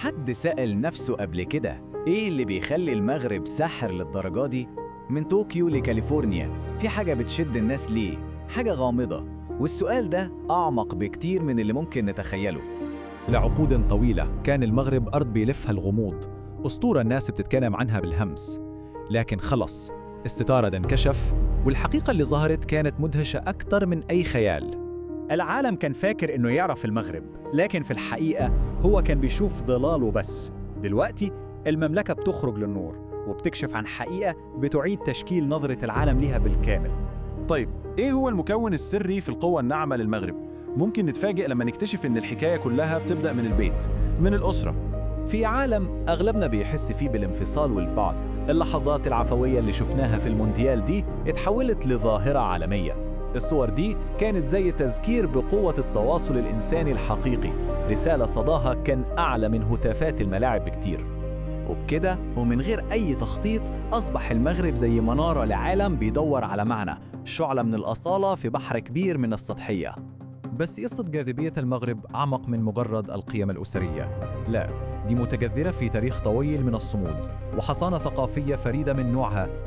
حد سأل نفسه قبل كده إيه اللي بيخلي المغرب ساحر للدرجة دي؟ من طوكيو لكاليفورنيا في حاجة بتشد الناس ليه؟ حاجة غامضة، والسؤال ده أعمق بكتير من اللي ممكن نتخيله. لعقود طويلة كان المغرب أرض بيلفها الغموض، أسطورة الناس بتتكلم عنها بالهمس. لكن خلص، الستارة ده انكشف، والحقيقة اللي ظهرت كانت مدهشة أكتر من أي خيال. العالم كان فاكر إنه يعرف المغرب، لكن في الحقيقة هو كان بيشوف ظلال وبس. دلوقتي المملكة بتخرج للنور وبتكشف عن حقيقة بتعيد تشكيل نظرة العالم ليها بالكامل. طيب، إيه هو المكون السري في القوة الناعمة للمغرب؟ ممكن نتفاجئ لما نكتشف إن الحكاية كلها بتبدأ من البيت، من الأسرة. في عالم أغلبنا بيحس فيه بالانفصال والبعد، اللحظات العفوية اللي شفناها في المونديال دي اتحولت لظاهرة عالمية. الصور دي كانت زي تذكير بقوة التواصل الإنساني الحقيقي، رسالة صداها كان أعلى من هتافات الملاعب بكتير. وبكده ومن غير أي تخطيط أصبح المغرب زي منارة لعالم بيدور على معنى، شعلة من الأصالة في بحر كبير من السطحية. بس قصة جاذبية المغرب أعمق من مجرد القيم الأسرية. لا، دي متجذرة في تاريخ طويل من الصمود وحصانة ثقافية فريدة من نوعها